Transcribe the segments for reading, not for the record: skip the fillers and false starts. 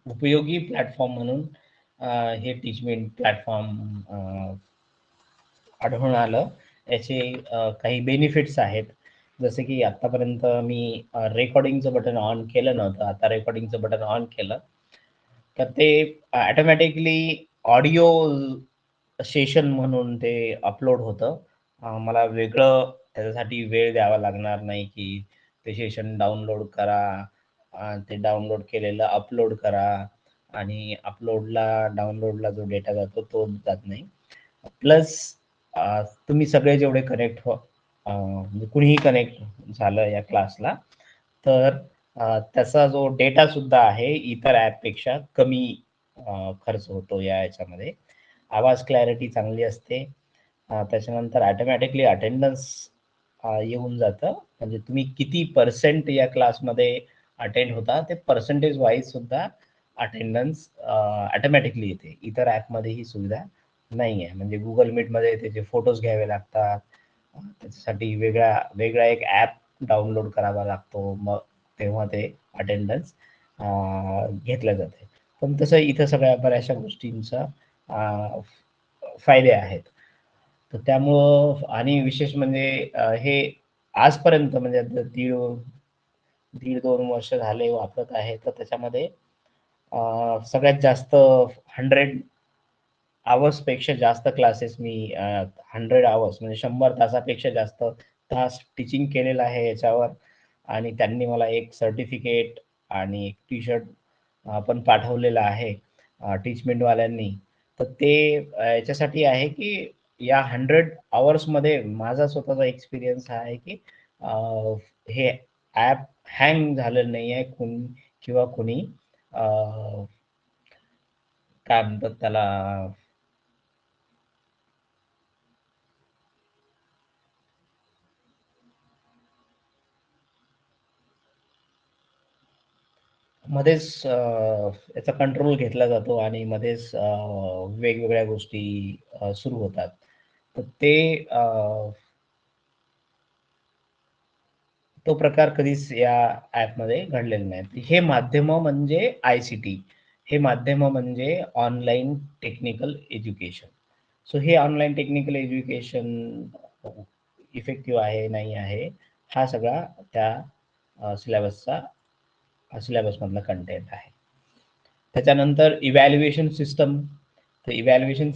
उपयोगी प्लॅटफॉर्म म्हणून हे टीचमेंट प्लॅटफॉर्म आढळून आलं. याचे काही बेनिफिट्स आहेत. जसे की आतापर्यंत मी रेकॉर्डिंगचं बटन ऑन केलं नव्हतं. आता रेकॉर्डिंगचं बटन ऑन केलं तर ते ऑटोमॅटिकली ऑडिओ सेशन म्हणून ते अपलोड होतं. मला वेगळं त्याच्यासाठी वेळ द्यावा लागणार नाही की ते सेशन डाउनलोड करा, ते डाउनलोड केलेलं अपलोड करा आणि डाउनलोडला जो डेटा जातो तो जात नाही. प्लस तुम्ही सगळे जेवढे कनेक्ट म्हणजे कुणीही कनेक्ट झालं या क्लासला तर त्याचा जो डेटा सुद्धा आहे इतर ॲपपेक्षा कमी खर्च होतो या याच्यामध्ये. आवाज क्लॅरिटी चांगली असते. त्याच्यानंतर ऑटोमॅटिकली अटेंडन्स येऊन जातं. म्हणजे तुम्ही किती पर्सेंट या क्लासमध्ये अटेंड होता ते पर्सेंटेज वाईज सुद्धा अटेंडन्स ऑटोमॅटिकली येते. इतर ॲपमध्ये ही सुविधा नाही आहे. म्हणजे गुगल मीटमध्ये त्याचे फोटोज घ्यावे लागतात. त्याच्यासाठी वेगळा एक ॲप डाउनलोड करावा लागतो. मग तेव्हा ते अटेंडन्स घेतलं जाते. पण तसं इथं सगळ्या बऱ्याचशा गोष्टींचा फायदे आहेत. तर त्यामुळं आणि विशेष म्हणजे हे आजपर्यंत म्हणजे आता दीड 2 वर्ष झाले वापरत आहे. तर त्याच्यामध्ये सगळ्यात जास्त 100 आवर्सपेक्षा जास्त क्लासेस मी 100 आवर्स म्हणजे 100 तासापेक्षा जास्त तास टीचिंग केलेलं आहे याच्यावर. आणि त्यांनी मला एक सर्टिफिकेट आणि एक टी-शर्ट पण पाठवलेलं आहे टीचमेंटवाल्यांनी. तर ते याच्यासाठी आहे की या 100 आवर्समध्ये माझा स्वतःचा एक्सपिरियन्स हा आहे की हे ॲप हँग झालेलं नाही आहे किंवा कोणी काय म्हणतात त्याला मध्येच याचा कंट्रोल घेतला जातो आणि मध्येच वेगवेगळ्या गोष्टी सुरू होतात. तर ते तो प्रकार कधीच या ॲपमध्ये घडलेला नाही. हे माध्यम म्हणजे ICT. हे माध्यम म्हणजे ऑनलाईन टेक्निकल एज्युकेशन. सो हे ऑनलाईन टेक्निकल एज्युकेशन इफेक्टिव्ह आहे, नाही आहे, हा सगळा त्या सिलेबसमधला कंटेंट आहे. त्याच्यानंतर इव्हॅल्युएशन सिस्टम. तर इव्हॅल्युएशन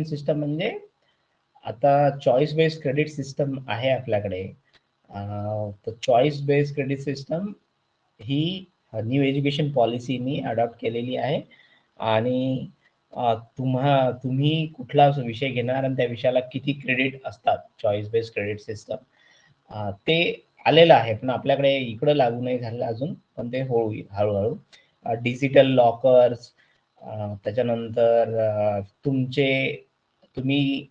सिस्टम म्हणजे आता चॉईस बेस्ड क्रेडिट सिस्टम आहे आपल्याकडे. तर चॉईस बेस्ड क्रेडिट सिस्टम ही न्यू एज्युकेशन पॉलिसीनी अडॉप्ट केलेली आहे. आणि तुम्ही कुठला विषय घेणार आणि त्या विषयाला किती क्रेडिट असतात चॉईस बेस्ड क्रेडिट सिस्टम ते आलेलं आहे. पण आपल्याकडे इकडं लागू नाही झालं अजून, पण ते होईल हळूहळू. डिजिटल लॉकर्स, त्याच्यानंतर तुम्ही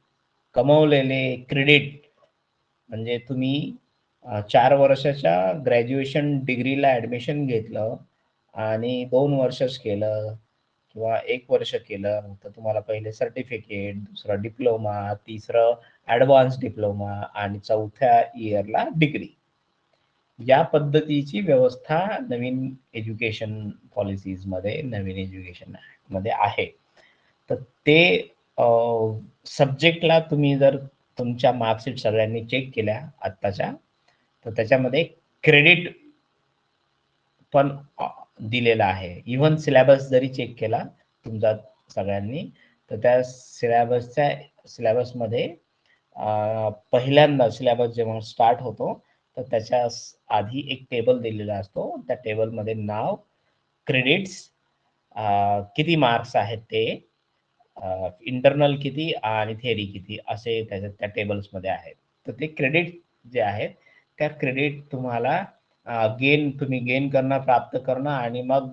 कमवलेले क्रेडिट म्हणजे तुम्ही 4 वर्षाच्या ग्रॅज्युएशन डिग्रीला ॲडमिशन घेतलं आणि 2 वर्षच केलं किंवा 1 वर्ष केलं, तर तुम्हाला पहिले सर्टिफिकेट, दुसरं डिप्लोमा, तिसरं ॲडव्हान्स डिप्लोमा आणि 4थ्या इयरला डिग्री. या पद्धतीची व्यवस्था नवीन एज्युकेशन पॉलिसीजमध्ये, नवीन एज्युकेशन ॲक्टमध्ये आहे. तर ते सब्जेक्टला तुम्ही जर तुमच्या मार्कशीट सगळ्यांनी चेक केल्या आत्ताच्या, तर त्याच्यामध्ये क्रेडिट पण दिलेला आहे. इव्हन सिलेबस जरी चेक केला तुमचा सगळ्यांनी, तर त्या सिलेबसमध्ये पहिल्यांदा सिलेबस जेव्हा स्टार्ट होतो, तर त्याच्या आधी एक टेबल दिलेला असतो. त्या टेबलमध्ये नाव, क्रेडिट्स, किती मार्क्स आहेत ते, इंटरनल किती आणि थेअरी किती असे त्याच्यात त्या टेबल्समध्ये आहेत. तर ते क्रेडिट जे आहेत, त्या क्रेडिट तुम्हाला तुम्ही गेन करणं, प्राप्त करणं आणि मग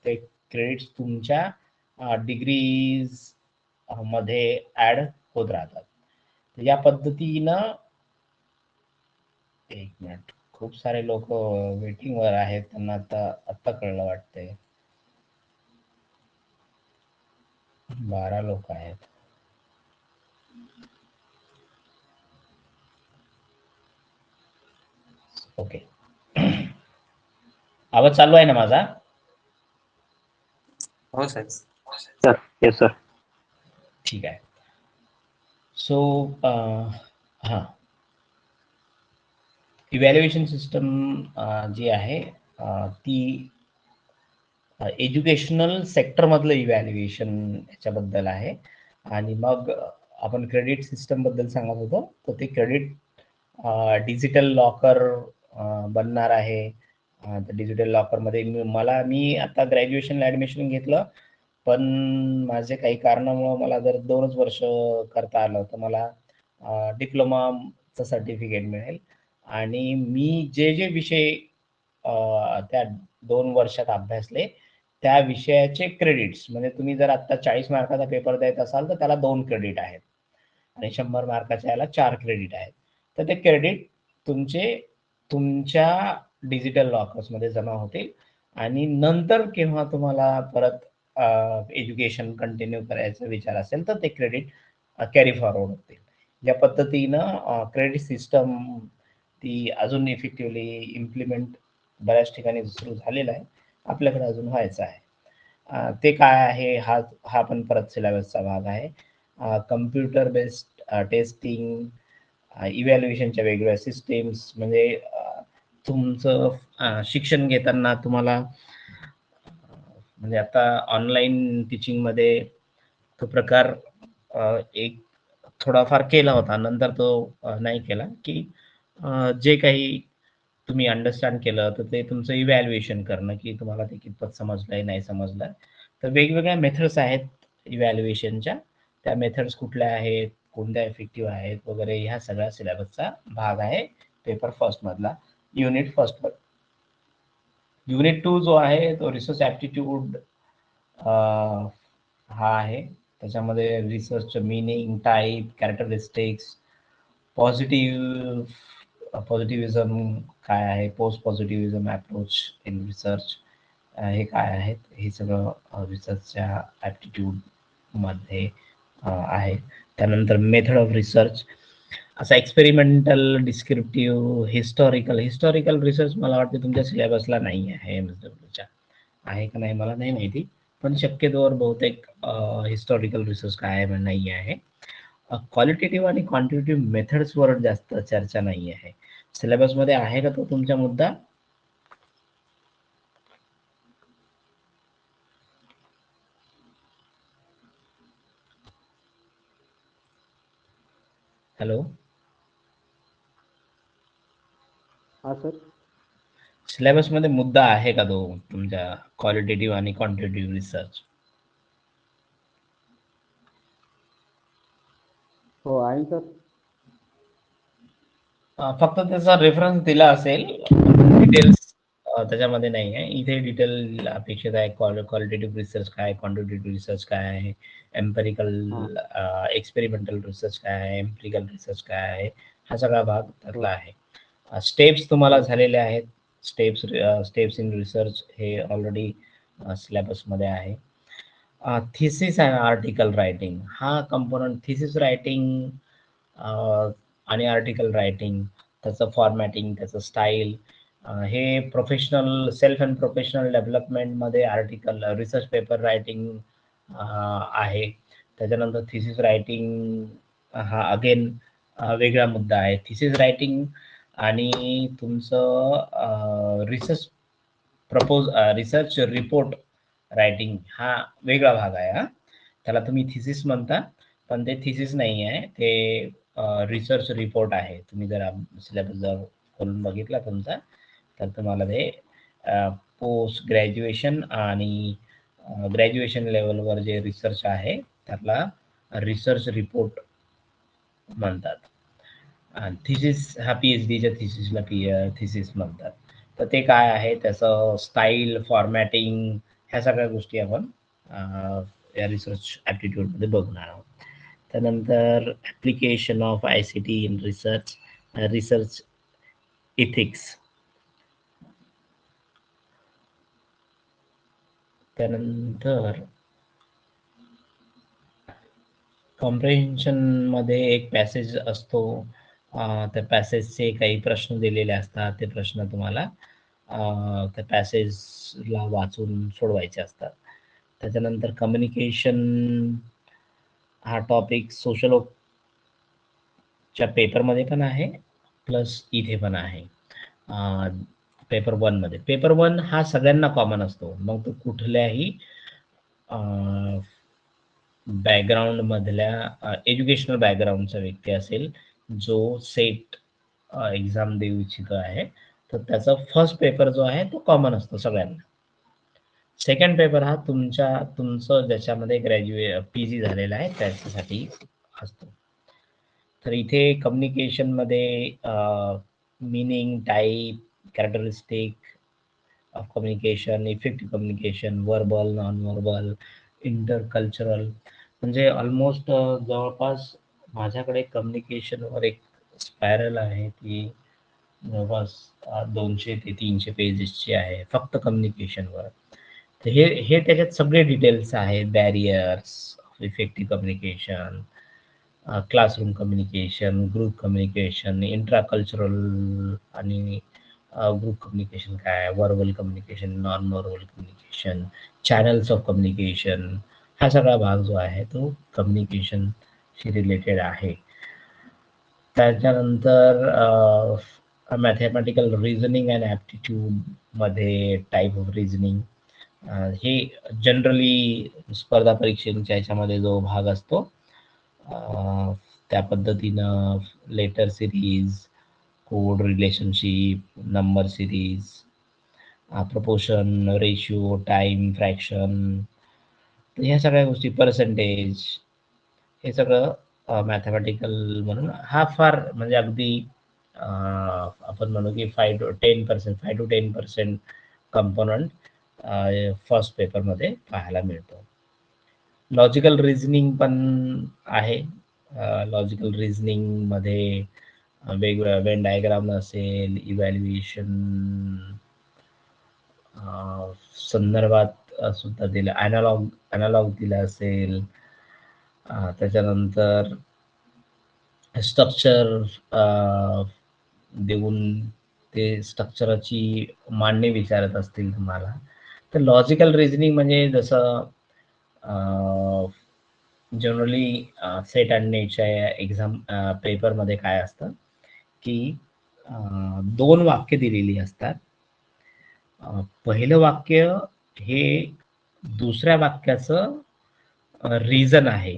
ते क्रेडिट्स तुमच्या डिग्रीज मध्ये ॲड होत राहतात. तर या पद्धतीनं एक मिनिट, खूप सारे लोक वेटिंगवर आहेत, त्यांना आत्ता कळलं वाटतंय. 12 लोक आहेत. ओके. आवाज चालू आहे ना माझा? हो साहेब. Sir yes sir. ठीक आहे. सो हां, इव्हॅल्युएशन सिस्टम जी आहे ती एज्युकेशनल सेक्टरमधलं इव्हॅल्युएशन याच्याबद्दल आहे. आणि मग आपण क्रेडिट सिस्टम बद्दल सांगत होतो, तर ते क्रेडिट डिजिटल लॉकर बनणार आहे. डिजिटल लॉकरमध्ये मी आता ग्रॅज्युएशनला ॲडमिशन घेतलं, पण माझे काही कारणामुळं मला जर 2च वर्ष करता आलं तर मला डिप्लोमाचं सर्टिफिकेट मिळेल. आणि मी जे विषय त्या 2 वर्षात अभ्यासले त्या विषयाचे क्रेडिट्स, म्हणजे तुम्ही जर आता 40 मार्काचा पेपर द्यायचा असाल तर त्याला 2 क्रेडिट आहेत आणि 100 मार्काच्या याला 4 क्रेडिट आहेत. तर ते क्रेडिट तुमच्या डिजिटल लॉकर्समध्ये जमा होतील आणि नंतर केव्हा तुम्हाला परत एज्युकेशन कंटिन्यू करायचा विचार असेल तर ते क्रेडिट कॅरी फॉरवर्ड होतील. या पद्धतीनं क्रेडिट सिस्टम ती अजून इफेक्टिव्हली इम्प्लिमेंट बऱ्याच ठिकाणी सुरू झालेला आहे, आपल्याकडे अजून व्हायचं आहे. ते काय आहे हा पण परत सिलेबसचा भाग आहे. कम्प्युटर बेस्ड टेस्टिंग, इव्हॅल्युएशनच्या वेगवेगळ्या सिस्टीम्स, म्हणजे तुमचं शिक्षण घेताना तुम्हाला म्हणजे आता ऑनलाईन टीचिंगमध्ये तो प्रकार एक थोडाफार केला होता, नंतर तो नाही केला, की जे काही तुम्ही अंडरस्टँड केलं तर ते तुमचं इव्हॅल्युएशन करणं, की तुम्हाला ते कितपत समजलंय नाही समजलं. तर वेगवेगळ्या मेथड्स आहेत इव्हॅल्युएशनच्या. त्या मेथड्स कुठल्या आहेत, कोणत्या इफेक्टिव्ह आहेत वगैरे, ह्या सगळ्या सिलेबसचा भाग आहे पेपर फर्स्ट मधला, युनिट फर्स्ट. युनिट 2 जो आहे तो रिसर्च ॲप्टिट्यूड हा आहे. त्याच्यामध्ये रिसर्च मिनिंग, टाईप, कॅरेक्टरिस्टिक्स, पॉझिटिव्हिझम काय आहे, पोस्ट पॉझिटिव्हिझम अप्रोच इन रिसर्च हे काय आहेत, हे सगळं रिसर्चच्या ॲप्टिट्यूडमध्ये आहे. त्यानंतर मेथड ऑफ रिसर्च, असा एक्सपेरिमेंटल, डिस्क्रिप्टिव्ह, हिस्टॉरिकल रिसर्च मला वाटते तुमच्या सिलेबसला नाही आहे. MSWच्या आहे का नाही मला नाही माहिती, पण शक्यतोवर बहुतेक हिस्टॉरिकल रिसर्च काय नाही आहे. क्वालिटेटिव्ह आणि क्वांटिटेटिव्ह मेथड्सवर जास्त चर्चा नाही आहे. सिलेबसमध्ये आहे का तो तुमचा मुद्दा? हॅलो हा सर. सिलेबसमध्ये मुद्दा आहे का तो तुमच्या क्वालिटेटिव्ह आणि क्वांटिटेटिव्ह रिसर्च? हो आहे सर. फक्त त्याचा रेफरन्स दिला असेल, डिटेल्स त्याच्यामध्ये नाही आहे. इथे डिटेल अपेक्षित आहे. क्वालिटेटिव्ह रिसर्च काय, क्वांटिटेटिव्ह रिसर्च काय आहे, एम्पेरिकल एक्सपेरिमेंटल रिसर्च काय आहे, एम्पिरिकल रिसर्च काय आहे, हा सगळा भाग त्यातला आहे. स्टेप्स तुम्हाला झालेले आहेत. स्टेप्स इन रिसर्च हे ऑलरेडी सिलेबसमध्ये आहे. थिसिस अँड आर्टिकल रायटिंग हा कंपोनंट, थिसिस रायटिंग आणि आर्टिकल रायटिंग, त्याचं फॉर्मॅटिंग, त्याचं स्टाईल, हे प्रोफेशनल, सेल्फ अँड प्रोफेशनल डेव्हलपमेंटमध्ये आर्टिकल रिसर्च पेपर रायटिंग आहे. त्याच्यानंतर थिसिस रायटिंग हा अगेन वेगळा मुद्दा आहे. थिसिस रायटिंग आणि तुमचं रिसर्च रिपोर्ट रायटिंग हा वेगळा भाग आहे. त्याला तुम्ही थिसिस म्हणता, पण ते थिसिस नाही आहे, ते रिसर्च रिपोर्ट आहे. तुम्ही जर सिलेबस जर खोलून बघितला तुमचा, तर तुम्हाला ते पोस्ट ग्रॅज्युएशन आणि ग्रॅज्युएशन लेवलवर जे रिसर्च आहे त्याला रिसर्च रिपोर्ट म्हणतात. थिसिस हा PhDच्या थिसिसला थिसिस म्हणतात. तर ते काय आहे, त्याचं स्टाईल, फॉर्मॅटिंग, ह्या सगळ्या गोष्टी आपण या रिसर्च ॲप्टिट्यूडमध्ये बघणार आहोत. त्यानंतर application of ICT in research, research ethics, त्यानंतर कॉम्प्रिहेन्शन मध्ये एक पॅसेज असतो. त्या पॅसेजचे काही प्रश्न दिलेले असतात. ते प्रश्न तुम्हाला त्या पॅसेजला वाचून सोडवायचे असतात. त्याच्यानंतर कम्युनिकेशन हा टॉपिक सोशलच्या पेपरमध्ये पण आहे, प्लस इथे पण आहे पेपर 1 मध्ये. पेपर 1 हा सगळ्यांना कॉमन असतो, मग तो कुठल्याही बॅकग्राऊंड मधल्या एज्युकेशनल बॅकग्राऊंडचा व्यक्ती असेल जो सेट एक्झाम देऊ इच्छितो आहे, तर त्याचा फर्स्ट पेपर जो आहे तो कॉमन असतो सगळ्यांना. सेकंड पेपर हा तुमचं ज्याच्यामध्ये PG झालेला आहे त्याच्यासाठी असतो. तर इथे कम्युनिकेशन मध्ये meaning, type, characteristic of communication, effective communication, verbal, non verbal, intercultural, म्हणजे ऑलमोस्ट जवळपास माझ्याकडे कम्युनिकेशनवर एक स्पायरल आहे ती जवळपास 200 ते 300 पेजेसची आहे फक्त कम्युनिकेशनवर. तर हे त्याच्यात सगळे डिटेल्स आहेत, barriers, effective communication, classroom communication, group communication, intracultural आणि ग्रुप कम्युनिकेशन काय आहे, verbal communication, non verbal communication, channels of communication, हा सगळा भाग जो आहे तो कम्युनिकेशनशी रिलेटेड आहे. त्याच्यानंतर मॅथमॅटिकल रिझनिंग अँड ॲप्टिट्यूड मध्ये टाईप ऑफ रिझनिंग, हे जनरली स्पर्धा परीक्षेच्या ह्याच्यामध्ये जो भाग असतो त्या पद्धतीनं letter series, code relationship, number series, proportion, ratio, time, fraction, ह्या सगळ्या गोष्टी, पर्सेंटेज, हे सगळं मॅथमॅटिकल म्हणून हा फार म्हणजे अगदी आपण म्हणू की 5 to 10% कंपोनंट फर्स्ट पेपरमध्ये पाहायला मिळतो. लॉजिकल रिझनिंग पण आहे. लॉजिकल रिझनिंग मध्ये वेगवेगळ्या वेन डायग्राम असेल, इव्हॅल्युएशन संदर्भात सुद्धा दिलं, अॅनालॉग दिलं असेल. त्याच्यानंतर स्ट्रक्चर देऊन ते स्ट्रक्चरची मांडणी विचारत असतील तुम्हाला. तर लॉजिकल रिझनिंग म्हणजे जसं जनरली सेट अँड नेटच्या एक्झाम पेपरमध्ये काय असतं की 2 वाक्य दिलेली असतात. पहिलं वाक्य हे दुसऱ्या वाक्याचं रिझन आहे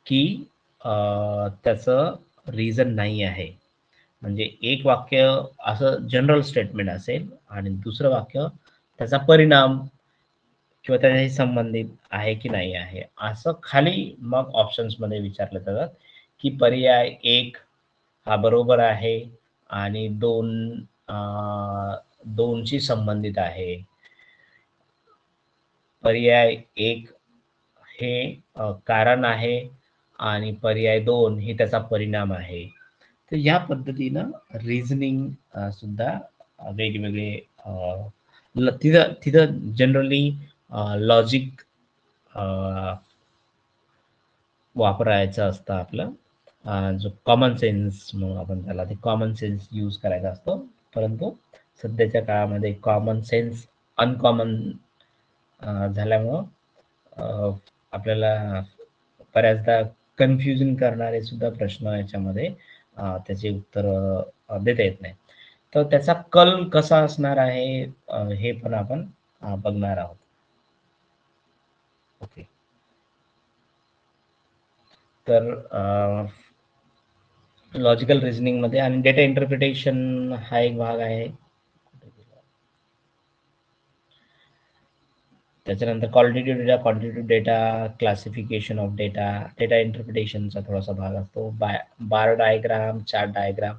की त्याचं रिझन नाही आहे. म्हणजे एक वाक्य असं जनरल स्टेटमेंट असेल आणि दुसरं वाक्य त्याचा परिणाम किंवा त्याच्याशी संबंधित आहे की नाही आहे, असं खाली मग ऑप्शन्समध्ये विचारलं जातात की पर्याय 1 हा बरोबर आहे आणि 2 शी संबंधित आहे. पर्याय 1 हे कारण आहे आणि पर्याय 2 हे त्याचा परिणाम आहे. तर या पद्धतीनं रिझनिंग सुद्धा वेगवेगळे तिथं तिथं जनरली लॉजिक वापरायचं असतं आपलं. जो कॉमन सेन्स म्हणून आपण त्याला, ते कॉमन सेन्स यूज करायचा असतो. परंतु सध्याच्या काळामध्ये कॉमन सेन्स अनकॉमन झाल्यामुळं आपल्याला बऱ्याचदा कन्फ्युजन करणारे सुद्धा प्रश्न याच्यामध्ये त्याचे उत्तर देता येत नाही. तर त्याचा कल कसा असणार आहे हे पण आपण बघणार आहोत. ओके. तर लॉजिकल रिझनिंग मध्ये आणि डेटा इंटरप्रिटेशन हा एक भाग आहे. त्याच्यानंतर qualitative data, quantitative data, classification of data, data इंटरप्रिटेशनचा थोडासा भाग असतो. Bar diagram, chart diagram.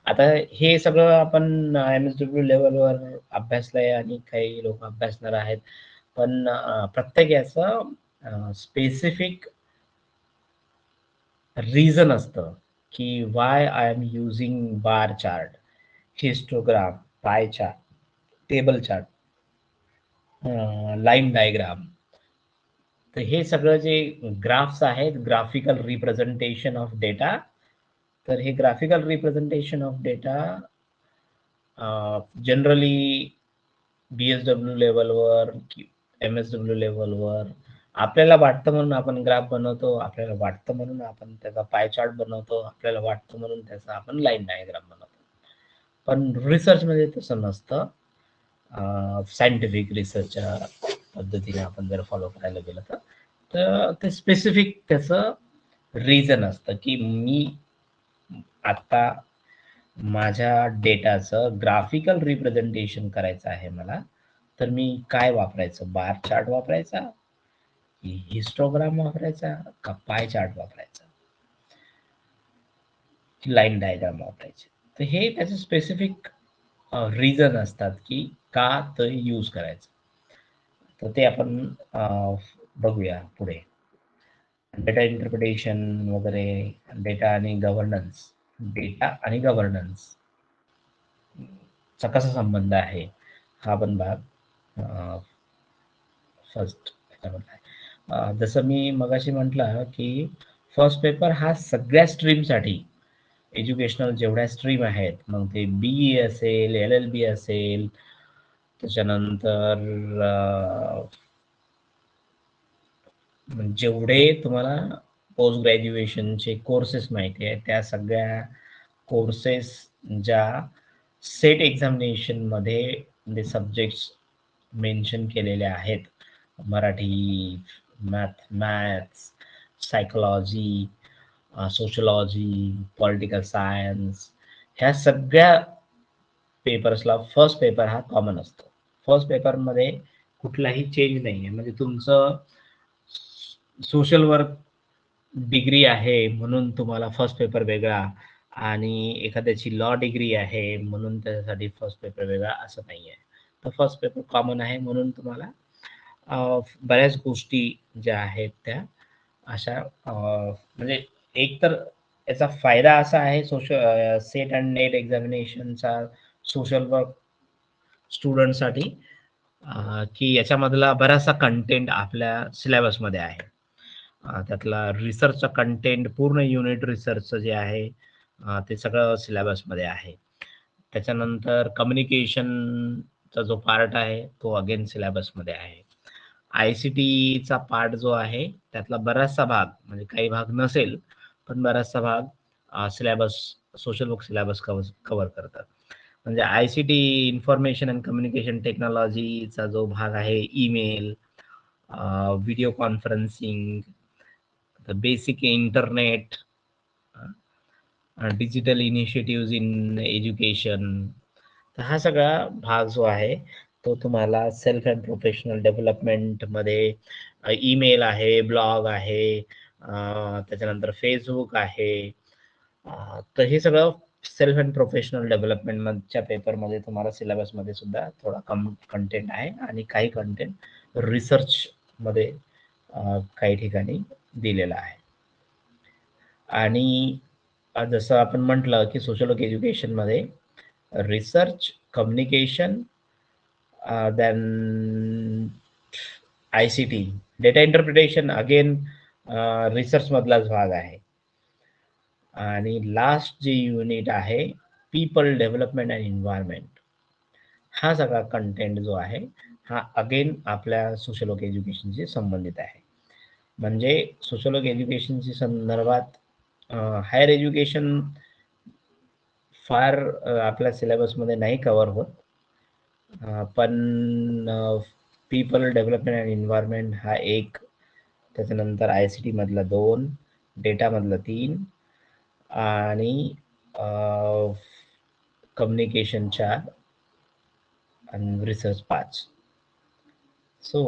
आता हे सगळं आपण MSW लेवलवर अभ्यासलंय आणि काही लोक अभ्यासणार आहेत. पण प्रत्येक याचं स्पेसिफिक रिझन असतं की why I am using bar chart, histogram, pie chart, table chart, line diagram. तर हे सगळं जे ग्राफ्स आहेत, ग्राफिकल रिप्रेझेंटेशन ऑफ डेटा, तर हे graphical representation of data generally BSW लेवलवर MSW लेवलवर आपल्याला वाटतं म्हणून आपण ग्राफ बनवतो, आपल्याला वाटतं म्हणून आपण त्याचा पाय चार्ट बनवतो, आपल्याला वाटतं म्हणून त्याचा आपण लाईन डायग्राम बनवतो. पण रिसर्चमध्ये तसं नसतं. सायंटिफिक रिसर्चच्या पद्धतीने आपण जर फॉलो करायला गेलं तर ते स्पेसिफिक त्याचं रिझन असतं की मी आता माझ्या डेटाचं ग्राफिकल रिप्रेझेंटेशन करायचं आहे मला, तर मी काय वापरायचं? बार चार्ट वापरायचा, की हिस्टोग्राम वापरायचा, का पाय चार्ट वापरायचा, की लाईन डायग्राम वापरायचे? तर हे त्याचे स्पेसिफिक रिझन असतात की का ते यूज करायचं. तर ते आपण बघूया पुढे. डेटा इंटरप्रिटेशन वगैरे, डेटा आणि गव्हर्नन्स चा कसा संबंध आहे हा पण भाग फर्स्ट जसं मी मगाशी म्हटलं की फर्स्ट पेपर हा सगळ्या स्ट्रीमसाठी, एज्युकेशनल जेवढ्या स्ट्रीम आहेत, मग ते BE असेल, LLB असेल, त्याच्यानंतर जेवढे तुम्हाला पोस्ट ग्रॅज्युएशनचे कोर्सेस माहिती आहे, त्या सगळ्या कोर्सेस ज्या सेट एक्झामिनेशन मध्ये सब्जेक्ट्स मेन्शन केलेले आहेत, Marathi, maths, psychology, sociology, political science, ह्या सगळ्या पेपर्सला फर्स्ट पेपर हा कॉमन असतो. फर्स्ट पेपरमध्ये कुठलाही चेंज नाही आहे. म्हणजे तुमचं सोशल वर्क डिग्री आहे म्हणून तुम्हाला फर्स्ट पेपर वेगळा, आणि एखाद्याची लॉ डिग्री आहे म्हणून त्याच्यासाठी फर्स्ट पेपर वेगळा असं नाही आहे. तर फर्स्ट पेपर कॉमन आहे म्हणून तुम्हाला बऱ्याच गोष्टी ज्या आहेत त्या अशा म्हणजे एक तर याचा फायदा असा आहे सेट अँड नेट एक्झामिनेशनचा सोशल वर्क स्टुडंटसाठी, की याच्यामधला बराचसा कंटेंट आपल्या सिलेबसमध्ये आहे. त्यातला रिसर्चचा कंटेंट, पूर्ण युनिट रिसर्चचं जे आहे ते सगळं सिलेबसमध्ये आहे. त्याच्यानंतर कम्युनिकेशनचा जो पार्ट आहे तो अगेन सिलेबसमध्ये आहे. ICTचा पार्ट जो आहे त्यातला बराचसा भाग, म्हणजे काही भाग नसेल पण बराचसा भाग syllabus, social work syllabus cover करतात. म्हणजे ICT, इन्फॉर्मेशन अँड कम्युनिकेशन टेक्नॉलॉजीचा जो भाग आहे, email, video conferencing, basic internet, digital initiative in education, तर हा सगळा भाग जो आहे तो तुम्हाला सेल्फ अँड प्रोफेशनल डेव्हलपमेंटमध्ये ईमेल आहे, ब्लॉग आहे, त्याच्यानंतर फेसबुक आहे, तर हे सगळं सेल्फ अँड प्रोफेशनल डेव्हलपमेंटच्या पेपरमध्ये तुम्हाला सिलेबसमध्ये सुद्धा थोडा कंटेंट आहे, आणि काही कंटेंट रिसर्चमध्ये काही ठिकाणी दिलेला आहे. आणि जसं आपण म्हटलं की सोशल वर्क एज्युकेशनमध्ये research, communication, then ICT, data interpretation again research मधलाच भाग आहे. आणि लास्ट जे युनिट आहे, पीपल डेव्हलपमेंट अँड एन्व्हायरमेंट, हा सगळा कंटेंट जो आहे हा अगेन आपल्या सोशल वर्क एज्युकेशनशी संबंधित आहे. म्हणजे सोशल वर्क एज्युकेशनशी संदर्भात हायर एज्युकेशन फार आपल्या सिलेबसमध्ये नाही कव्हर होत, पण पीपल डेव्हलपमेंट अँड एन्व्हायरमेंट हा एक, त्याच्यानंतर ICT मधला 2, डेटा मधला 3, आणि कम्युनिकेशन 4 आणि रिसर्च 5. सो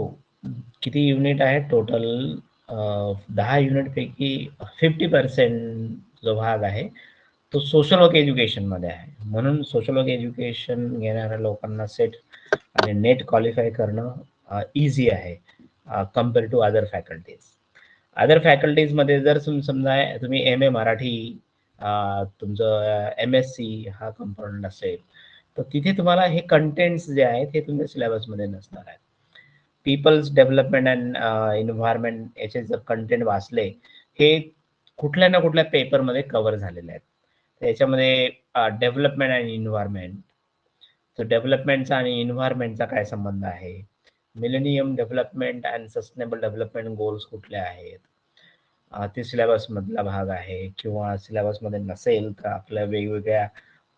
किती युनिट आहे टोटल? 10 युनिट पैकी 50% जो भाग आहे तो सोशल वर्क एज्युकेशन मध्ये आहे. म्हणून सोशल वर्क एज्युकेशन घेणाऱ्या लोकांना सेट आणि नेट क्वालिफाय करणं इझी आहे compare to other faculties. Other faculties मध्ये जर समजा तुम्ही MA मराठी, तुमचं MSc हा कंपोनंट असेल, तर तिथे तुम्हाला हे कंटेंट्स जे आहेत हे तुमच्या सिलेबसमध्ये नसणार आहेत. पीपल्स डेव्हलपमेंट अँड एन्व्हायरमेंट याचे जर कंटेंट वाचले, हे कुठल्या ना कुठल्या पेपरमध्ये कव्हर झालेले आहेत. त्याच्यामध्ये डेव्हलपमेंट अँड एन्व्हायरमेंट, तर डेव्हलपमेंटचा आणि एन्व्हायरमेंटचा काय संबंध आहे, millennium development and sustainable development goals कुठले आहेत, ते सिलेबस मधला भाग आहे. किंवा सिलेबस मध्ये नसेल तर आपल्या वेगवेगळ्या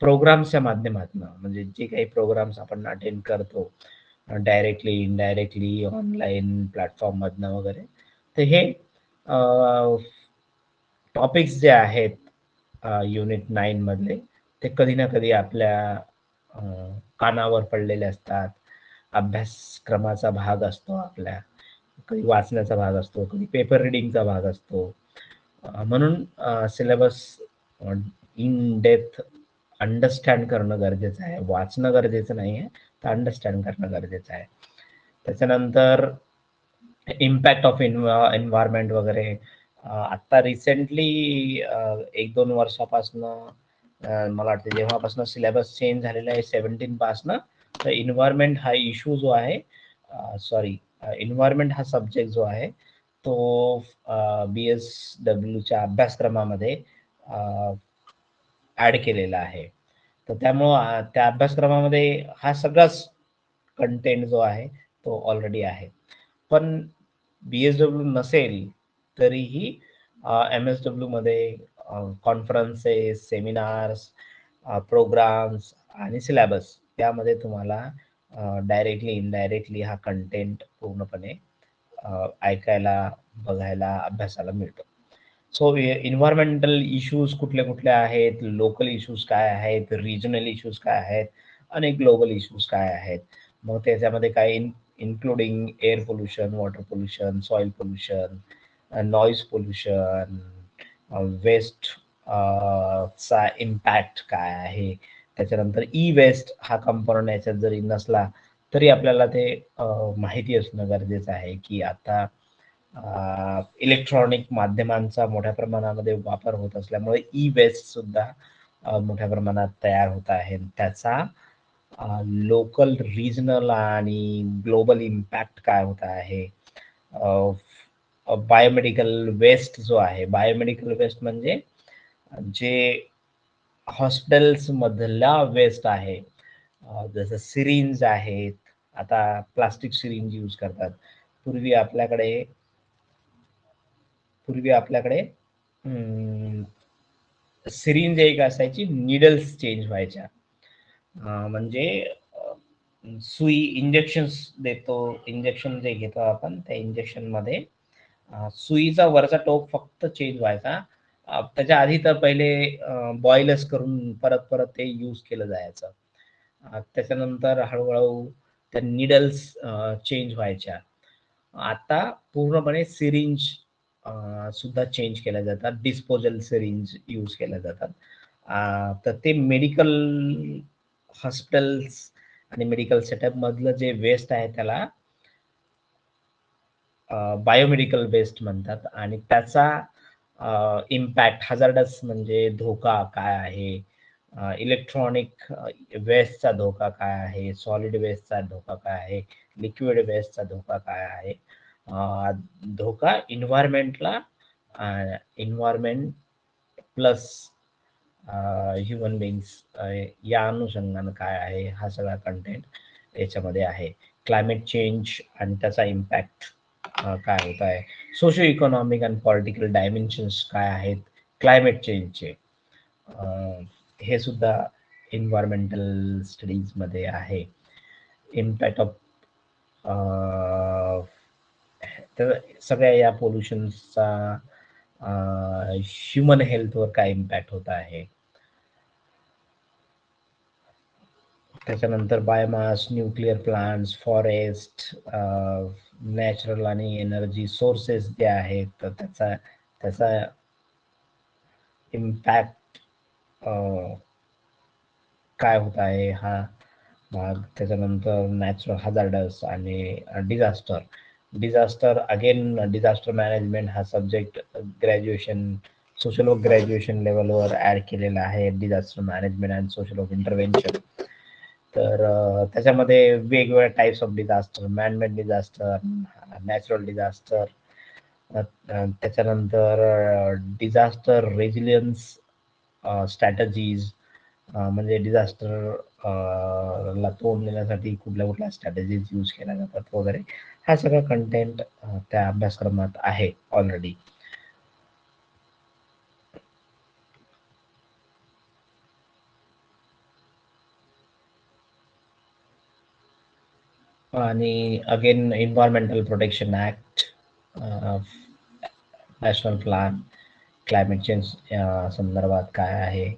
प्रोग्राम्सच्या माध्यमातून, म्हणजे जे काही प्रोग्राम्स आपण अटेंड करतो डायरेक्टली इनडायरेक्टली ऑनलाईन प्लॅटफॉर्म मधनं वगैरे, तर हे टॉपिक्स जे आहेत युनिट 9 मधले, ते कधी ना कधी आपल्या कानावर पडलेले असतात. अभ्यासक्रमाचा भाग असतो आपल्या, कधी वाचण्याचा भाग असतो, कधी पेपर रिडिंगचा भाग असतो. म्हणून सिलेबस इन डेप्थ अंडरस्टँड करणं गरजेचं आहे. वाचणं गरजेचं नाही आहे, तर अंडरस्टँड करणं गरजेचं आहे. त्याच्यानंतर इम्पॅक्ट ऑफ एन्व्हायरमेंट वगैरे, आता रिसेंटली 1-2 वर्षापासनं मला वाटतं जेव्हापासून सिलेबस चेंज झालेला आहे 17 पासनं, तर एन्व्हायरमेंट हा इश्यू जो आहे, एन्व्हायरमेंट हा सब्जेक्ट जो आहे तो BSWच्या अभ्यासक्रमामध्ये ऍड केलेला आहे. तर त्यामुळं त्या अभ्यासक्रमामध्ये हा सगळाच कंटेंट जो आहे तो ऑलरेडी आहे. पण BSW नसेल तरीही MSW मध्ये कॉन्फरन्सेस, सेमिनार्स, प्रोग्राम्स आणि सिलेबस त्यामध्ये तुम्हाला डायरेक्टली इनडायरेक्टली हा कंटेंट पूर्णपणे ऐकायला, बघायला, अभ्यासाला मिळतो. सो एन्व्हायरमेंटल इश्यूज कुठले कुठले आहेत, लोकल इश्यूज काय आहेत, रिजनल इश्यूज काय आहेत आणि ग्लोबल इश्यूज काय आहेत. मग त्याच्यामध्ये काय including air pollution, water pollution, soil pollution, noise pollution, waste चा इम्पॅक्ट काय आहे. त्याच्यानंतर ई वेस्ट हा कंपोनंट याच्यात जरी नसला तरी आपल्याला ते माहिती असणं गरजेचं आहे की आता इलेक्ट्रॉनिक माध्यमांचा मोठ्या प्रमाणामध्ये वापर होत असल्यामुळे ई वेस्ट सुद्धा मोठ्या प्रमाणात तयार होत आहे. त्याचा लोकल, रिजनल आणि ग्लोबल इम्पॅक्ट काय होत आहे. बायोमेडिकल वेस्ट जो आहे, बायोमेडिकल वेस्ट म्हणजे जे हॉस्पिटल्स मधला वेस्ट आहे, जसं सिरिंज आहेत, आता प्लास्टिक सिरिंज यूज करतात. पूर्वी आपल्याकडे सिरिंज एक असायची, निडल्स चेंज व्हायच्या. म्हणजे सुई, इंजेक्शन देतो, इंजेक्शन जे घेतो आपण त्या इंजेक्शन मध्ये सुईचा वरचा टोक फक्त चेंज व्हायचा. त्याच्या आधी तर पहिले बॉईलच करून परत परत ते यूज केलं जायचं. त्याच्यानंतर हळूहळू त्या निडल्स चेंज व्हायच्या. आता पूर्णपणे सिरिंज सुद्धा चेंज केल्या जातात, डिस्पोजल सिरिंज यूज केल्या जातात. तर ते मेडिकल हॉस्पिटल्स आणि मेडिकल सेटअप मधलं जे वेस्ट आहे त्याला बायोमेडिकल वेस्ट म्हणतात. आणि त्याचा इम्पॅक्ट, हजार्डस म्हणजे धोका काय आहे, इलेक्ट्रॉनिक वेस्टचा धोका काय आहे, सॉलिड वेस्टचा धोका काय आहे, लिक्विड वेस्टचा धोका काय आहे, धोका इन्व्हायरमेंटला, इन्व्हायरमेंट प्लस ह्युमन बीइंग्स या अनुषंगानं काय आहे, हा सगळा कंटेंट याच्यामध्ये आहे. क्लायमेट चेंज आणि त्याचा इम्पॅक्ट काय होत आहे, socio economic and political dimensions काय आहेत क्लायमेट चेंजचे, हे सुद्धा एन्व्हायरमेंटल स्टडीज मध्ये आहे. इम्पॅक्ट ऑफ तर सगळ्या या पोल्युशनचा ह्युमन हेल्थवर काय इम्पॅक्ट होत आहे. त्याच्यानंतर biomass, nuclear plants, forest, natural आणि एनर्जी सोर्सेस जे आहेत तर त्याचा इम्पॅक्ट काय होत आहे हा भाग. त्याच्यानंतर नॅचरल हजार्डस आणि डिझास्टर अगेन डिझास्टर मॅनेजमेंट हा subject graduation, social work graduation लेवलवर ऍड केलेला आहे, disaster management and social work intervention. तर त्याच्यामध्ये वेगवेगळ्या types of disaster, man-made disaster, natural disaster, त्याच्यानंतर डिझास्टर रेझिलियन्स स्ट्रॅटजीज, म्हणजे डिझास्टर ला तोंड देण्यासाठी कुठल्या कुठल्या स्ट्रॅटेजीज यूज केल्या जातात वगैरे, हा सगळा कंटेंट त्या अभ्यासक्रमात आहे ऑलरेडी. आणि again environmental protection act, national plan, climate change संदर्भात काय आहे,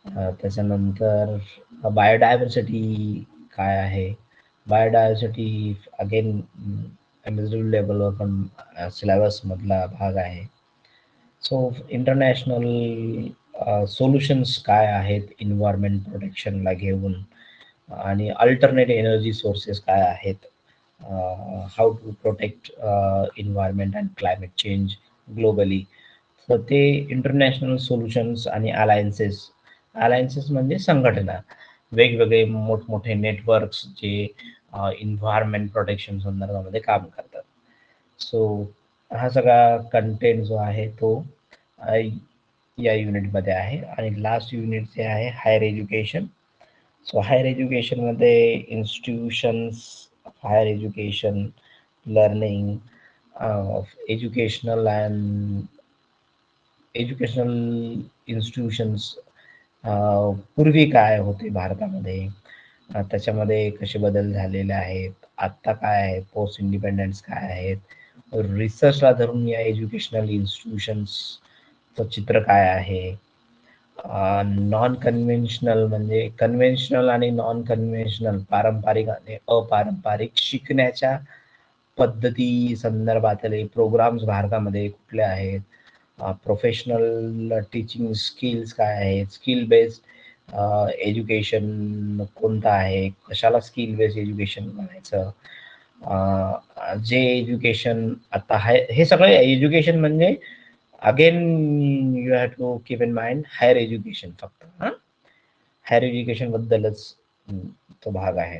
त्याच्यानंतर बायोडायव्हर्सिटी काय आहे. बायोडायव्हर्सिटी अगेन एमएसडब्ल्यू लेवलवर पण सिलेबस मधला भाग आहे. सो इंटरनॅशनल सोल्युशन्स काय आहेत एन्व्हायरमेंट प्रोटेक्शनला घेऊन, आणि अल्टरनेट एनर्जी सोर्सेस काय आहेत, how to protect environment and climate change globally. तर ते इंटरनॅशनल सोल्युशन्स आणि अलायन्सेस म्हणजे संघटना, वेगवेगळे मोठमोठे नेटवर्क्स जे एन्व्हायरमेंट प्रोटेक्शन संदर्भामध्ये काम करतात. सो हा सगळा कंटेंट जो आहे तो या युनिटमध्ये आहे. आणि लास्ट युनिट जे आहे higher education. So higher education मध्ये institutions, higher education, learning, educational and educational institutions पूर्वी काय होते भारतामध्ये, त्याच्यामध्ये कसे बदल झालेले आहेत, आत्ता काय आहे, पोस्ट इंडिपेंडन्स काय आहेत, रिसर्चला धरून या एज्युकेशनल इन्स्टिट्यूशन्सचं चित्र काय आहे, नॉन कन्व्हेन्शनल म्हणजे कन्व्हेन्शनल आणि नॉन कन्व्हेन्शनल, पारंपरिक आणि अपारंपरिक शिकण्याच्या पद्धती संदर्भातले प्रोग्राम्स भारतामध्ये कुठले आहेत, प्रोफेशनल टीचिंग स्किल्स काय आहेत, स्किल बेस्ड एज्युकेशन कोणतं आहे, कशाला स्किल बेस्ड एज्युकेशन म्हणायचं, जे एज्युकेशन आता आहे, हे सगळे एज्युकेशन म्हणजे again you have to keep in mind higher education फक्त, हायर एज्युकेशन बद्दलच तो भाग आहे.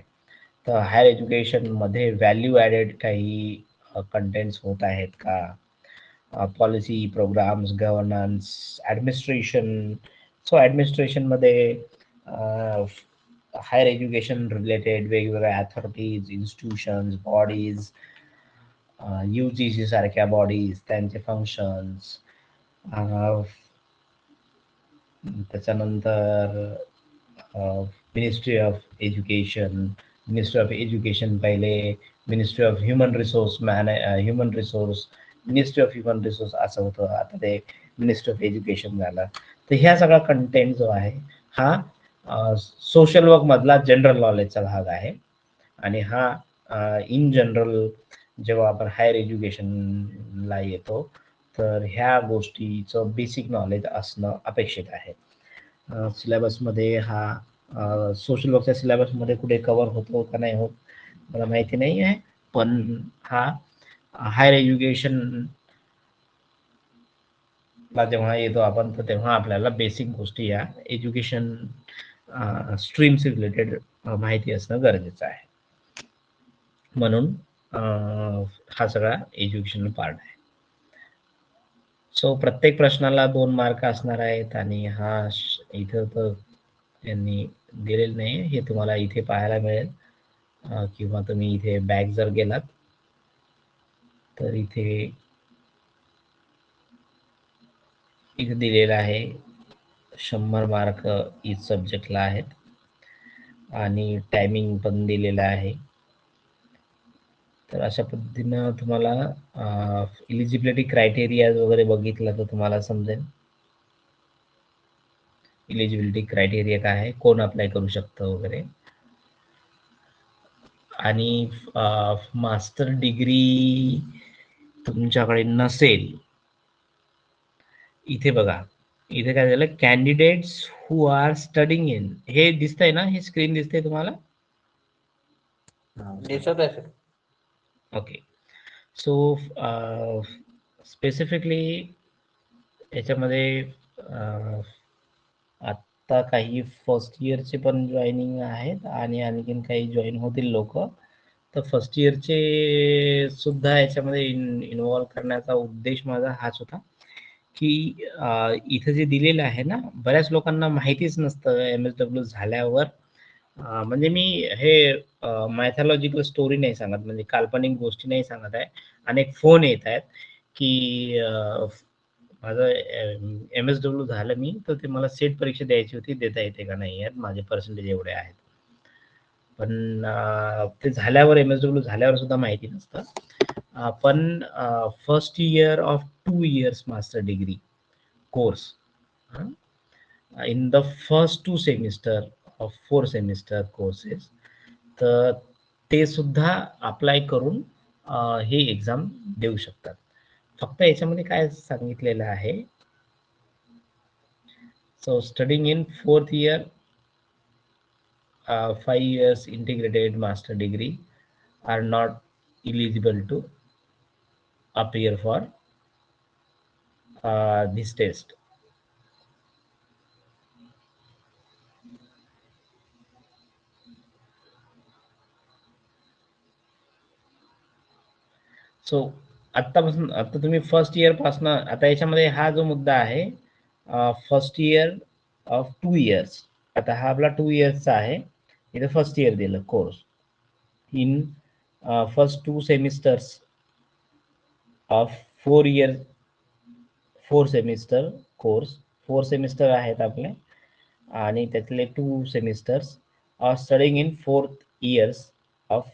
तर हायर एज्युकेशन मध्ये व्हॅल्यू ॲडेड काही कंटेंट्स होत आहेत का, policy, programmes, governance, administration. So ॲडमिनिस्ट्रेशनमध्ये हायर एज्युकेशन रिलेटेड वेगवेगळ्या अथॉरिटीज, इन्स्टिट्यूशन्स, बॉडीज, UGC सारख्या बॉडीज, त्यांचे फंक्शन्स, त्याच्यानंतर ministry of education. Ministry of education पहिले ministry of human resource ministry of human resource असं होतं, आता ते मिनिस्ट्री ऑफ एज्युकेशन झालं. तर ह्या सगळा कंटेंट जो आहे हा सोशल वर्क मधला जनरल नॉलेजचा भाग आहे. आणि हा इन जनरल जेव्हा आपण हायर एज्युकेशनला येतो तर ह्या गोष्टीचं बेसिक नॉलेज असणं अपेक्षित आहे. सिलेबसमध्ये हा सोशल वर्कच्या सिलेबसमध्ये कुठे कव्हर होतो का नाही होत मला माहिती नाही आहे, पण हा हायर एज्युकेशन ला जेव्हा येतो आपण तर तेव्हा आपल्याला बेसिक गोष्टी या एज्युकेशन स्ट्रीम्स रिलेटेड माहिती असणं गरजेचं आहे. म्हणून हा सगळा एज्युकेशन पार्ट आहे. सो प्रत्येक प्रश्नाला 2 मार्क असणार आहेत. आणि हा इथं तर त्यांनी दिलेलं नाही, हे तुम्हाला इथे पाहायला मिळेल, किंवा तुम्ही इथे बॅक जर गेलात तर इथे दिलेलं आहे 100 मार्क इच सब्जेक्टला आहेत. आणि टायमिंग पण दिलेलं आहे. तर अशा पद्धतीनं तुम्हाला इलिजिबिलिटी क्रायटेरिया वगैरे बघितलं तर तुम्हाला समजेल इलिजिबिलिटी क्रायटेरिया काय आहे, कोण अप्लाय करू शकतं वगैरे. आणि मास्टर डिग्री तुमच्याकडे नसेल, इथे बघा, इथे काय झालं, candidates who are studying in, हे दिसतंय ना, हे स्क्रीन दिसते तुम्हाला? दिसत आहे सर. ओके. सो स्पेसिफिकली याच्यामध्ये आत्ता काही फर्स्ट इयरचे पण जॉईनिंग आहेत आणि आणखीन काही जॉईन होतील लोक. तर फर्स्ट इयरचे सुद्धा याच्यामध्ये इन्व्हॉल्व करण्याचा उद्देश माझा हाच होता की इथं जे दिलेलं आहे ना, बऱ्याच लोकांना माहितीच नसतं MSW झाल्यावर म्हणजे मी हे मायथॉलॉजिकल स्टोरी नाही सांगत, म्हणजे काल्पनिक गोष्टी नाही सांगत आहे. अनेक फोन येत आहेत की माझं MSW झालं मी, तर ते मला सेट परीक्षा द्यायची होती, देता येते का नाही यार, माझे पर्सेंटेज एवढे आहेत. पण ते झाल्यावर MSW झाल्यावर सुद्धा माहिती नसतं. पण first year of 2 years master degree course in the first 2 semester of 4 semester courses, तर ते सुद्धा अप्लाय करून हे एक्झाम देऊ शकतात. फक्त याच्यामध्ये काय सांगितलेलं आहे, so studying in 4th year 5 years integrated master degree are not eligible to appear for this test. So आत्तापासून, आता तुम्ही फर्स्ट इयर पासून, आता याच्यामध्ये हा जो मुद्दा आहे फर्स्ट इयर ऑफ 2 इयर्स, आता हा आपला 2 इयर्सचा आहे, इथं फर्स्ट इयर दिलं course in first 2 semesters of 4 year 4 semester course, 4 semester आहेत आपले आणि त्यातले 2 semesters are studying in 4th years of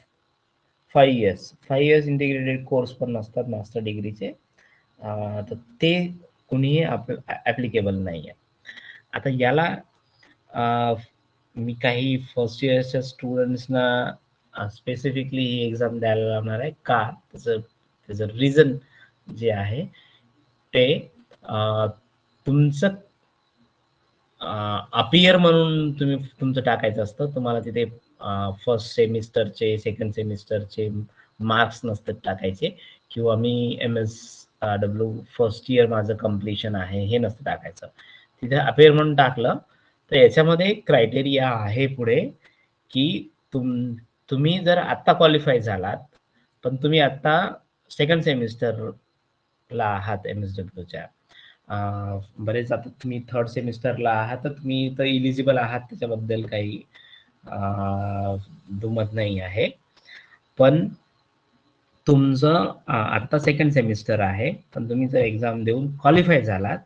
5 years. 5 years integrated course पण नसतात मास्टर डिग्रीचे, तर ते कुणीही ॲप्लिकेबल नाही आहे. आता याला मी काही फर्स्ट इयरच्या स्टुडंट्सना स्पेसिफिकली ही एक्झाम द्यायला लावणार आहे. का? त्याचं रिझन जे आहे ते तुमचं अपियर म्हणून तुम्ही तुमचं टाकायचं असतं. तुम्हाला तिथे फर्स्ट सेमिस्टरचे, सेकंड सेमिस्टरचे मार्क्स नसतात टाकायचे, किंवा मी MSW फर्स्ट इयर माझं कम्प्लिशन आहे हे नसतं टाकायचं. तिथे अपियर म्हणून टाकलं तर याच्यामध्ये क्रायटेरिया आहे पुढे, की तुम्ही जर आत्ता क्वालिफाय झालात, पण तुम्ही आत्ता सेकंड सेमिस्टरला आहात MSWच्या, बरेच आता तुम्ही थर्ड सेमिस्टरला आहात, तर तुम्ही तर इलिजिबल आहात, त्याच्याबद्दल काही दुमत नाही आहे. पण तुमचं आत्ता सेकंड सेमिस्टर आहे, पण तुम्ही जर एक्झाम देऊन क्वालिफाय झालात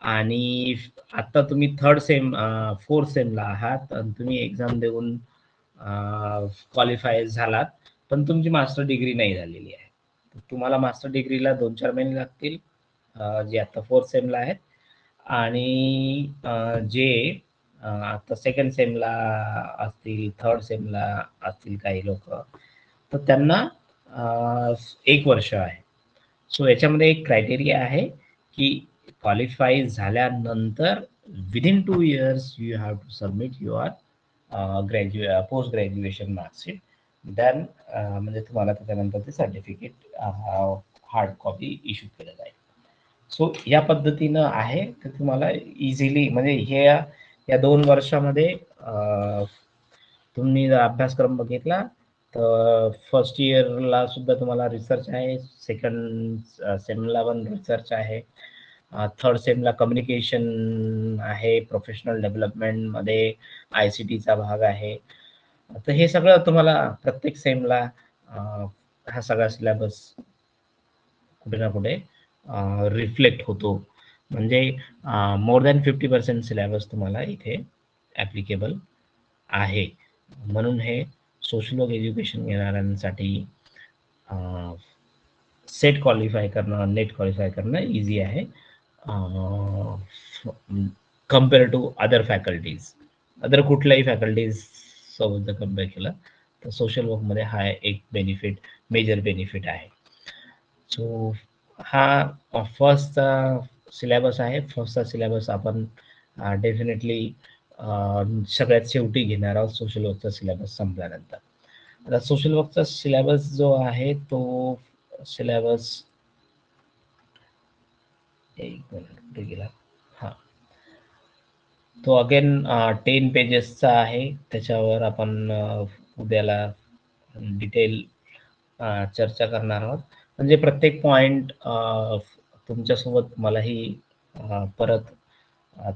आणि आता तुम्ही थर्ड सेम 4th सेमला आहात आणि तुम्ही एक्झाम देऊन क्वालिफाय झालात, पण तुमची मास्टर डिग्री नाही झालेली आहे, तुम्हाला मास्टर डिग्रीला 2-4 महिने लागतील, जे आता 4th सेमला आहेत. आणि जे आता सेकंड सेमला असतील, थर्ड सेमला असतील काही लोक, तर त्यांना 1 वर्ष आहे. सो याच्यामध्ये एक क्रायटेरिया आहे की क्वालिफाय झाल्यानंतर within 2 years you have to submit your post graduation marksheet, then म्हणजे तुम्हाला त्याच्यानंतर ते सर्टिफिकेट हार्ड कॉपी इश्यू केलं जाईल. सो या पद्धतीनं आहे, तर तुम्हाला इझिली, म्हणजे हे या 2 वर्षामध्ये तुम्ही जर अभ्यासक्रम बघितला तर फर्स्ट इयरला सुद्धा तुम्हाला रिसर्च आहे, सेकंड सेमला पण रिसर्च आहे, थर्ड सेमला कम्युनिकेशन आहे, प्रोफेशनल डेव्हलपमेंटमध्ये ICTचा भाग आहे. तर हे सगळं तुम्हाला प्रत्येक सेमला हा सगळा सिलेबस कुठे ना कुठे रिफ्लेक्ट होतो. म्हणजे मोर दॅन 50% सिलेबस तुम्हाला इथे ॲप्लिकेबल आहे. म्हणून हे सोशल वर्क एज्युकेशन घेणाऱ्यांसाठी सेट क्वालिफाय करणं, नेट क्वालिफाय करणं इझी आहे compare to other faculties. Other कुठल्याही फॅकल्टीज सोबत जर कम्पेअर केलं तर सोशल वर्कमध्ये हा एक बेनिफिट, मेजर बेनिफिट आहे. सो हा फर्स्टचा सिलेबस आहे. फर्स्टचा सिलेबस आपण डेफिनेटली सगळ्यात शेवटी घेणार आहोत सोशल वर्कचा सिलेबस संपल्यानंतर. आता सोशल वर्कचा सिलेबस जो आहे तो सिलेबस, एक मिनिट कुठे गेला, हा, तो अगेन 10 पेजेसचा आहे. त्याच्यावर आपण उद्याला डिटेल चर्चा करणार आहोत. म्हणजे प्रत्येक पॉइंट तुमच्यासोबत मलाही परत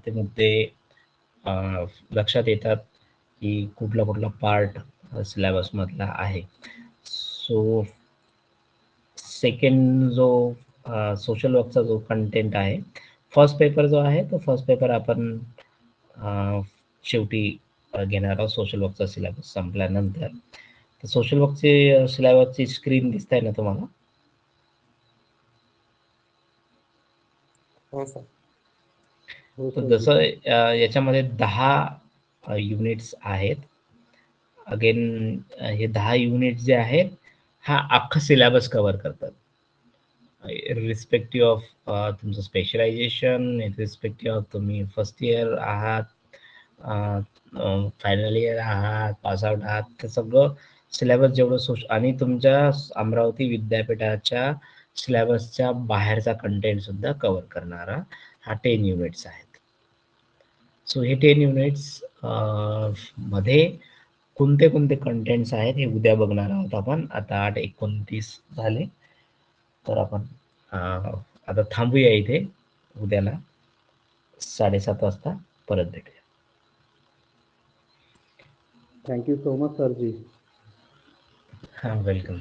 ते मुद्दे लक्षात येतात की कुठला पार्ट सिलेबस मधला आहे. सो सेकंड जो सोशल वर्कचा जो कंटेंट आहे, फर्स्ट पेपर जो आहे तो फर्स्ट पेपर आपण शेवटी घेणार आहोत सोशल वर्कचा सिलेबस संपल्यानंतर. तर सोशल वर्कची सिलेबसची स्क्रीन दिसते ना तुम्हाला? हो सर. हो तर सर. जसं याच्यामध्ये 10 युनिट्स आहेत. अगेन हे 10 युनिट जे आहेत हा अख्खा सिलेबस कव्हर करतात. रिस्पेक्टिव्ह ऑफ तुमचं स्पेशलायझेशन, रिस्पेक्टिव्ह ऑफ तुम्ही फर्स्ट इयर आहात, फायनल इयर आहात, पास आउट आहात, ते सगळं सिलेबस जेवढं आणि तुमच्या अमरावती विद्यापीठाच्या सिलेबसच्या बाहेरचा कंटेंट सुद्धा कव्हर करणारा हा 10 युनिट्स आहेत. सो हे 10 युनिट्स मध्ये कोणते कंटेंट्स आहेत हे उद्या बघणार आहोत आपण. आता 8:29 झाले, तर आपण आता थांबूया इथे. उद्याला 7:30 वाजता परत भेटूया. थँक्यू सो मच सर जी. वेलकम.